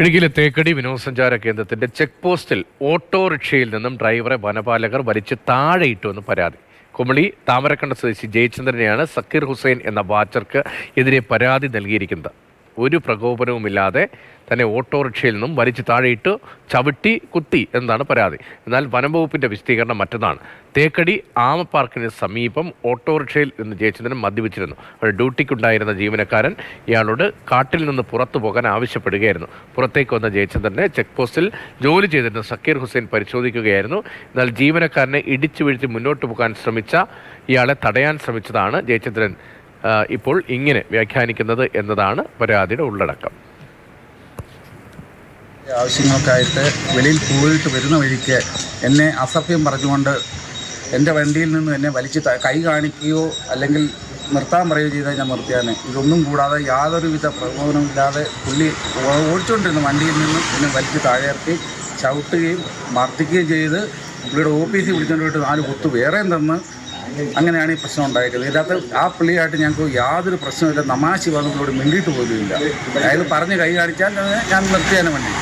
ഇടുക്കിയിലെ തേക്കടി വിനോദസഞ്ചാര കേന്ദ്രത്തിന്റെ ചെക്ക് പോസ്റ്റിൽ ഓട്ടോറിക്ഷയിൽ നിന്നും ഡ്രൈവറെ വനപാലകർ വലിച്ച് താഴെയിട്ടുവെന്ന് പരാതി. കുമളി താമരക്കണ്ട സ്വദേശി ജയചന്ദ്രനെയാണ് സക്കീർ ഹുസൈൻ എന്ന വാച്ചർക്ക് എതിരെ പരാതി നൽകിയിരിക്കുന്നത്. ഒരു പ്രകോപനവുമില്ലാതെ തന്നെ ഓട്ടോറിക്ഷയിൽ നിന്നും വലിച്ചു താഴെയിട്ട് ചവിട്ടി കുത്തി എന്നതാണ് പരാതി. എന്നാൽ വനംവകുപ്പിന്റെ വിശദീകരണം മറ്റൊന്നാണ്. തേക്കടി ആമ പാർക്കിന് സമീപം ഓട്ടോറിക്ഷയിൽ നിന്ന് ജയചന്ദ്രൻ മദ്യപിച്ചിരുന്നു. ഡ്യൂട്ടിക്കുണ്ടായിരുന്ന ജീവനക്കാരൻ ഇയാളോട് കാട്ടിൽ നിന്ന് പുറത്തു പോകാൻ ആവശ്യപ്പെടുകയായിരുന്നു. പുറത്തേക്ക് വന്ന ജയചന്ദ്രനെ ചെക്ക് പോസ്റ്റിൽ ജോലി ചെയ്തിരുന്ന സക്കീർ ഹുസൈൻ പരിശോധിക്കുകയായിരുന്നു. എന്നാൽ ജീവനക്കാരനെ ഇടിച്ചു വീഴ്ത്തി മുന്നോട്ട് പോകാൻ ശ്രമിച്ച ഇയാളെ തടയാൻ ശ്രമിച്ചതാണ് ജയചന്ദ്രൻ ഇപ്പോൾ ഇങ്ങനെ വ്യാഖ്യാനിക്കുന്നത് എന്നതാണ് പരാതിയുടെ ഉള്ളടക്കം. ആവശ്യങ്ങൾക്കായിട്ട് വെളിയിൽ പോയിട്ട് വരുന്ന വഴിക്ക് എന്നെ അസഭ്യം പറഞ്ഞുകൊണ്ട് എൻ്റെ വണ്ടിയിൽ നിന്നും എന്നെ വലിച്ച് കൈ കാണിക്കുകയോ അല്ലെങ്കിൽ നിർത്താൻ പറയുകയോ ചെയ്താൽ ഞാൻ നിർത്തിയാണ്. ഇതൊന്നും കൂടാതെ യാതൊരുവിധ പ്രകോപനമില്ലാതെ പുള്ളി ഓടിച്ചുകൊണ്ടിരുന്ന വണ്ടിയിൽ നിന്നും എന്നെ വലിച്ച് താഴെയിറക്കി ചവിട്ടുകയും മർദ്ദിക്കുകയും ചെയ്ത് പുള്ളിയുടെ ഓഫീസിൽ വിളിച്ചുകൊണ്ട് പോയിട്ട് 4 കുത്ത് വേറെയും തന്ന് അങ്ങനെയാണ് ഈ പ്രശ്നം ഉണ്ടായിരിക്കുന്നത്. ഇതിനകത്ത് ആ പുള്ളിയായിട്ട് ഞങ്ങൾക്ക് യാതൊരു പ്രശ്നമില്ല. തമാശ വന്നതോട് മിണ്ടിയിട്ട് പോലുമില്ല. അയാൾ പറഞ്ഞ് കൈ കാണിച്ചാൽ ഞാൻ നിർത്തിയാലും വേണ്ടി